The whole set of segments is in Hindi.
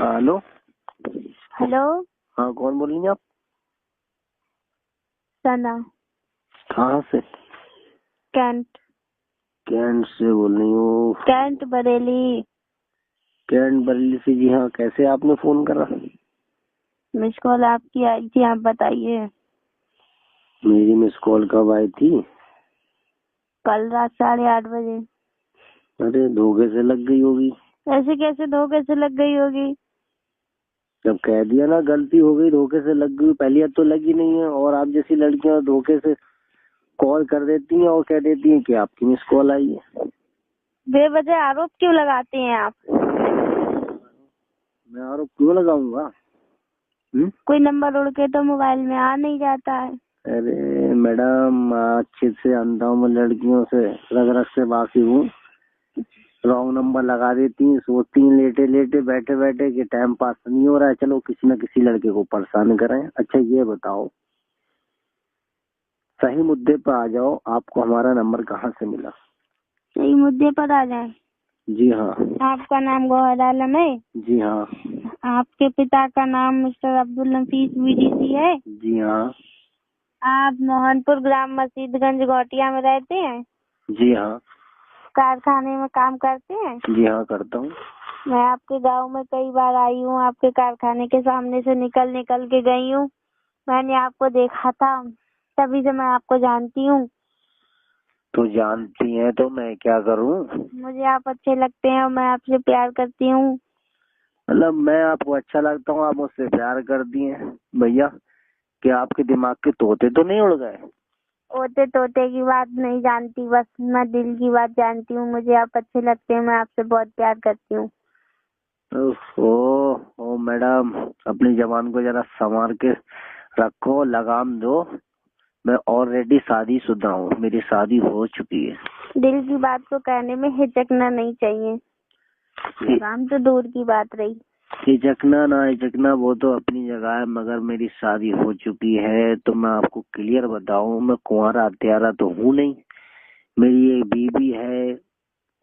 हेलो। हेलो। हाँ, कौन बोल रही हैं आप? सना। कहाँ से? कैंट। कैंट से बोल रही हूँ? कैंट बरेली। कैंट बरेली से? जी हाँ। कैसे आपने फोन करा? मिस कॉल आपकी आई थी, आप बताइए। मेरी मिस कॉल कब आई थी? कल रात 8:30 बजे। अरे, धोखे से लग गई होगी। ऐसे कैसे धोखे से लग गई होगी? जब कह दिया ना गलती हो गई, धोखे से लग गई। पहली बात तो लगी नहीं है, और आप जैसी लड़कियां धोखे से कॉल कर देती हैं और कह देती हैं कि आपकी मिस कॉल आई है। बेवजह आरोप क्यों लगाते हैं आप? मैं आरोप क्यों लगाऊंगा? कोई नंबर उड़ के तो मोबाइल में आ नहीं जाता है। अरे मैडम, अच्छे से अंधा हूँ मैं, लड़कियों से रग रग से वाकिफ हूँ। रॉन्ग नंबर लगा देती हैं, सोचती हैं लेटे लेटे बैठे बैठे कि टाइम पास नहीं हो रहा है, चलो किसी न किसी लड़के को परेशान करें। अच्छा ये बताओ, सही मुद्दे पर आ जाओ, आपको हमारा नंबर कहाँ से मिला? सही मुद्दे पर आ जाए। जी हाँ। आपका नाम गौहर आलम है? जी हाँ। आपके पिता का नाम मिस्टर अब्दुल नफीस बीडीसी है? जी हाँ। आप मोहनपुर ग्राम मसीदगंज घोटिया में रहते हैं? जी हाँ। कारखाने में काम करते हैं? जी हाँ, करता हूँ। मैं आपके गांव में कई बार आई हूँ, आपके कारखाने के सामने से निकल निकल के गई हूँ। मैंने आपको देखा था, तभी से मैं आपको जानती हूँ। तो जानती हैं तो मैं क्या करूँ? मुझे आप अच्छे लगते हैं और मैं आपसे प्यार करती हूँ। मतलब मैं आपको अच्छा लगता हूँ, आप मुझसे प्यार कर दिए? भैया, क्या आपके दिमाग के तोते तो नहीं उड़ गए? ओते तोते की बात नहीं जानती, बस मैं दिल की बात जानती हूँ। मुझे आप अच्छे लगते हैं, मैं आपसे बहुत प्यार करती हूँ। ओ मैडम, अपनी जबान को जरा संवार के रखो, लगाम दो। मैं ऑलरेडी शादीशुदा हूँ, मेरी शादी हो चुकी है। दिल की बात को कहने में हिचकना नहीं चाहिए। लगाम तो दूर की बात रही। हिचकना ना हिचकना वो तो अपनी जगह है, मगर मेरी शादी हो चुकी है। तो मैं आपको क्लियर बताऊं, मैं कुंवारा हत्यारा तो हूँ नहीं। मेरी एक बीवी है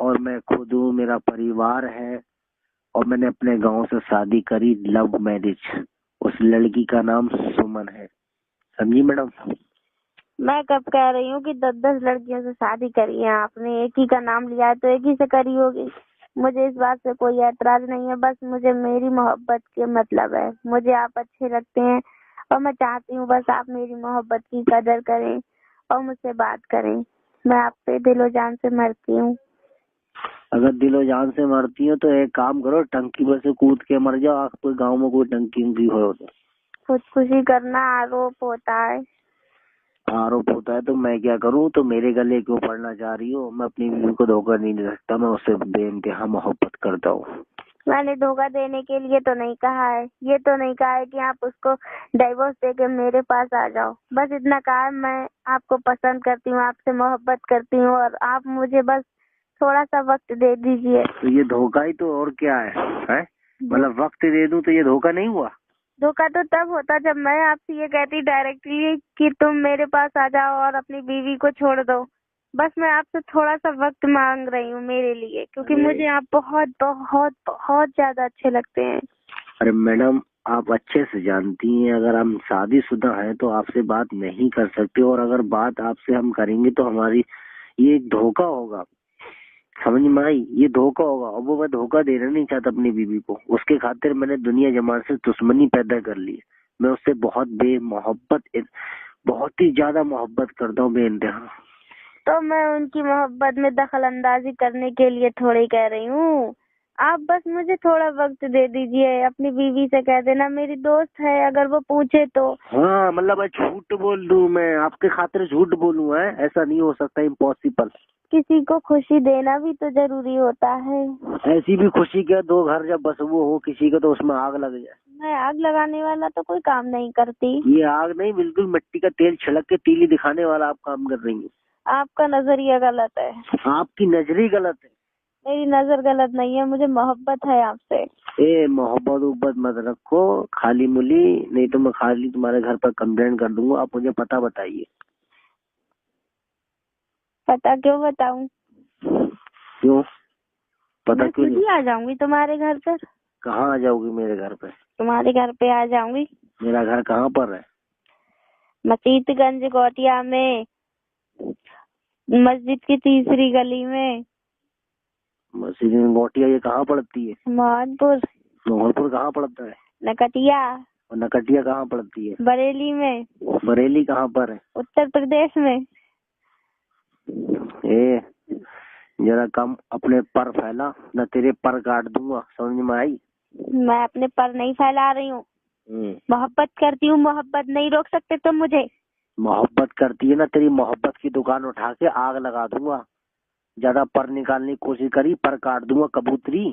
और मैं खुद हूँ, मेरा परिवार है। और मैंने अपने गांव से शादी करी, लव मैरिज। उस लड़की का नाम सुमन है, समझी मैडम? मैं कब कह रही हूँ कि 10-10 लड़कियों से शादी करी है आपने? एक ही का नाम लिया है तो एक ही से करी होगी। मुझे इस बात से कोई ऐतराज नहीं है, बस मुझे मेरी मोहब्बत के मतलब है। मुझे आप अच्छे लगते हैं और मैं चाहती हूँ बस आप मेरी मोहब्बत की कदर करें और मुझसे बात करें। मैं आप पे दिलो जान से मरती हूँ। अगर दिलो जान से मरती हो तो एक काम करो, टंकी पर से कूद के मर जाओ। आपके गांव में कोई टंकी उंकी हो तो? खुदकुशी करना आरोप होता है। आरोप होता है तो मैं क्या करूं? तो मेरे गले क्यों पड़ना चाह रही हो? मैं अपनी बीवी को धोखा नहीं दे सकता, मैं उससे बेइंतहा मोहब्बत करता हूँ। मैंने धोखा देने के लिए तो नहीं कहा है, ये तो नहीं कहा है कि आप उसको डाइवोर्स देके मेरे पास आ जाओ। बस इतना कहा है मैं आपको पसंद करती हूँ, आपसे मोहब्बत करती हूँ और आप मुझे बस थोड़ा सा वक्त दे दीजिए। तो ये धोखा ही तो, और क्या है? मतलब वक्त दे दूं तो ये धोखा नहीं हुआ? धोखा तो तब होता जब मैं आपसे ये कहती डायरेक्टली कि तुम मेरे पास आ जाओ और अपनी बीवी को छोड़ दो। बस मैं आपसे थोड़ा सा वक्त मांग रही हूँ मेरे लिए, क्योंकि मुझे आप बहुत बहुत बहुत ज्यादा अच्छे लगते हैं। अरे मैडम, आप अच्छे से जानती हैं, अगर हम शादीशुदा हैं तो आपसे बात नहीं कर सकते, और अगर बात आपसे हम करेंगे तो हमारी ये एक धोखा होगा। समझ में आई? ये धोखा होगा, और वो मैं धोखा देना नहीं चाहता अपनी बीवी को। उसके खातिर मैंने दुनिया जमाने से दुश्मनी पैदा कर ली है। मैं उससे बहुत बेमोहब्बत, बहुत ही ज्यादा मोहब्बत करता हूँ, बेइंतहा। तो मैं उनकी मोहब्बत में दखल अंदाजी करने के लिए थोड़ी कह रही हूँ। आप बस मुझे थोड़ा वक्त दे दीजिए। अपनी बीवी से कह देना मेरी दोस्त है, अगर वो पूछे तो। हाँ, मतलब मैं झूठ बोल दूं? मैं आपके खातिर झूठ बोलूं? है ऐसा नहीं हो सकता, इम्पॉसिबल। किसी को खुशी देना भी तो जरूरी होता है। ऐसी भी खुशी क्या, दो घर जब बस वो हो किसी का तो उसमें आग लग जाए। मैं आग लगाने वाला तो कोई काम नहीं करती। ये आग नहीं, बिल्कुल मिट्टी का तेल छिड़क के तीली दिखाने वाला आप काम कर रही हैं। आपका नजरिया गलत है। आपकी नजर ही गलत है। मेरी नजर गलत नहीं है, मुझे मोहब्बत है आपसे। ए, मोहब्बत उब्बत मत रखो खाली मुली, नहीं तो मैं खाली तुम्हारे घर पर कंप्लेंट कर दूंगा। आप मुझे पता बताइए। पता क्यों बताऊं? क्यों पता मैं क्यों खुद नहीं? ही आ जाऊंगी तुम्हारे घर पर। कहाँ आ जाओगी मेरे घर पे? तुम्हारे घर पे आ जाऊंगी। मेरा घर कहाँ पर है? मसीतगंज गोटिया में, मस्जिद की तीसरी गली में। मस्जिद गोटिया ये कहाँ पड़ती है? मोहनपुर। मोहनपुर कहाँ पड़ता है? नकटिया। और नकटिया कहाँ पड़ती है? बरेली में। बरेली कहाँ पर है? उत्तर प्रदेश में। ए जरा कम अपने पर फैला, न तेरे पर काट दूंगा, समझ में आई? मैं अपने पर नहीं फैला रही हूँ, मोहब्बत करती हूँ, मोहब्बत नहीं रोक सकते तुम मुझे। मोहब्बत करती है ना, तेरी मोहब्बत की दुकान उठा के आग लगा दूंगा। ज्यादा पर निकालने की कोशिश करी, पर काट दूंगा कबूतरी।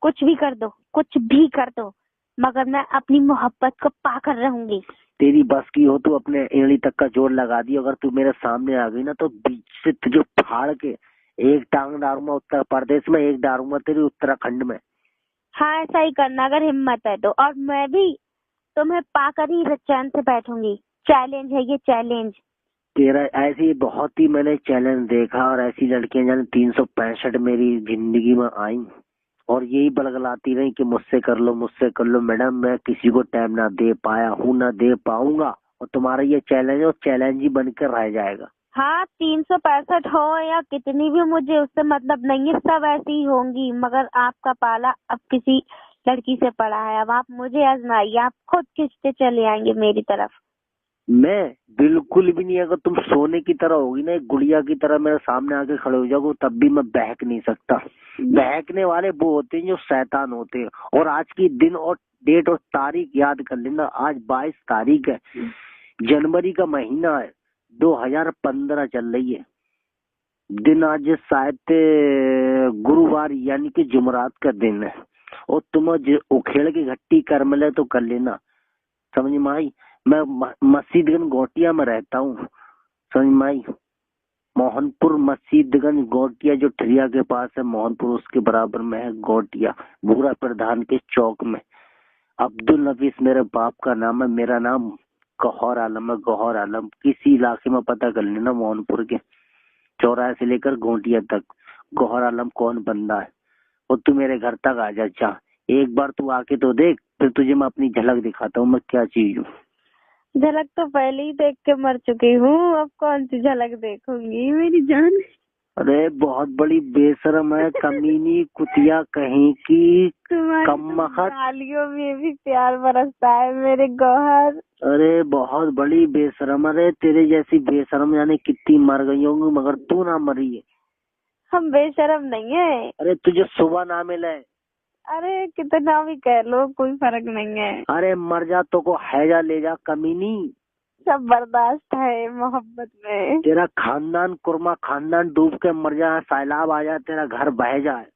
कुछ भी कर दो, कुछ भी कर दो, मगर मैं अपनी मोहब्बत को पाकर रहूंगी। तेरी बस की हो तो अपने एड़ी तक का जोर लगा दी। अगर तू मेरे सामने आ गई ना तो बीच से तुझे फाड़ के एक टांग डालूंगा उत्तर प्रदेश में, एक डालूंगा तेरी उत्तराखंड में। हाँ ऐसा ही करना अगर हिम्मत है तो, और मैं भी तुम्हें पाकर ही चैन से बैठूंगी। चैलेंज है ये, चैलेंज। तेरा ऐसी बहुत ही मैंने चैलेंज देखा, और ऐसी लड़कियां जाने 365 मेरी जिंदगी में आई और यही बलगलाती रही कि मुझसे कर लो, मुझसे कर लो। मैडम मैं किसी को टाइम ना दे पाया हूँ, ना दे पाऊंगा, और तुम्हारा ये चैलेंज है और चैलेंज ही बनकर रह जाएगा। हाँ 365 हो या कितनी भी, मुझे उससे मतलब नहीं है, सब ऐसी ही होंगी। मगर आपका पाला अब किसी लड़की से पड़ा है, अब आप मुझे आजमाइए, आप खुद खिंचते चले आएंगे मेरी तरफ। मैं बिल्कुल भी नहीं। अगर तुम सोने की तरह होगी ना, एक गुड़िया की तरह मेरे सामने आके खड़े हो जाओगे, तब भी मैं बहक नहीं सकता। बहकने वाले वो होते हैं जो शैतान होते हैं। और आज की दिन और डेट और तारीख याद कर लेना, आज 22 तारीख है, जनवरी का महीना है, 2015 चल रही है। दिन आज शायद गुरुवार यानी कि जुमरात का दिन है। और तुम उखेड़ के घट्टी कर मिले तो कर लेना, समझ में आई? मैं मस्जिदगंज गोटिया में रहता हूँ, समझ में आई? मोहनपुर मस्जिदगंज गोटिया जो ठरिया के पास है, मोहनपुर उसके बराबर में है गोटिया, भूरा प्रधान के चौक में। अब्दुल नफीस मेरे बाप का नाम है, मेरा नाम गौहर आलम है। गौहर आलम किसी इलाके में पता कर लेना, मोहनपुर के चौराहे से लेकर गोटिया तक गौहर आलम कौन बंदा है। और तू मेरे घर तक आ जा, चाह एक बार तू आके तो देख, फिर तुझे मैं अपनी झलक दिखाता हूँ मैं क्या चीज हूँ। झलक तो पहले ही देख के मर चुकी हूँ, अब कौन सी झलक देखूंगी मेरी जान। अरे बहुत बड़ी बेशरम है, कमीनी कुतिया कहीं की, कमबख्त। गालियों में भी प्यार बरसता है मेरे गौहर। अरे बहुत बड़ी बेशरम। अरे तेरे जैसी बेशरम जाने कितनी मर गई होंगी, मगर तू ना मरी है। हम बेशरम नहीं है। अरे तुझे सुबह ना मिले, अरे कितना भी कह लो कोई फर्क नहीं है। अरे मर जा तो को हैजा ले जा कमीनी। सब बर्दाश्त है मोहब्बत में। तेरा खानदान कुर्मा खानदान डूब के मर जाए, सैलाब आ जाए, तेरा घर बह जाए।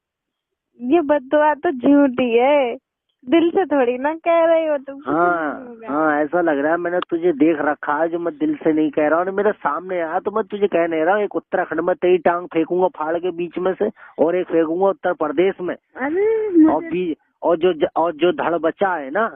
ये बददुआ तो झूठी है, दिल से थोड़ी ना कह रही हो तुम। हाँ ऐसा लग रहा है, मैंने तुझे देख रखा है जो मैं दिल से नहीं कह रहा हूँ। मेरे सामने आया तो मैं तुझे कह नहीं रहा हूँ। एक उत्तराखंड में तेरी टांग फेंकूंगा फाड़ के बीच में से, और एक फेंकूंगा उत्तर प्रदेश में। और जो धड़ बचा है ना,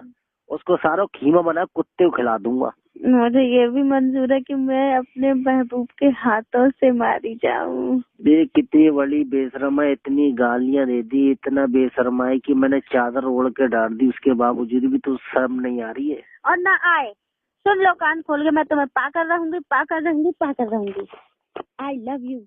उसको सारा खीमा बना कुत्ते को खिला दूंगा। मुझे ये भी मंजूर है कि मैं अपने महबूब के हाथों से मारी जाऊं। देख कितनी बड़ी बेशर्म है, इतनी गालियां दे दी, इतना बेशर्म है कि मैंने चादर ओढ़ के डाल दी, उसके बावजूद भी तो शर्म नहीं आ रही है। और ना आए, सुन लो कान खोल के, मैं तुम्हें पाकर रहूंगी, पाकर रहूंगी, पाकर रहूंगी। I love you.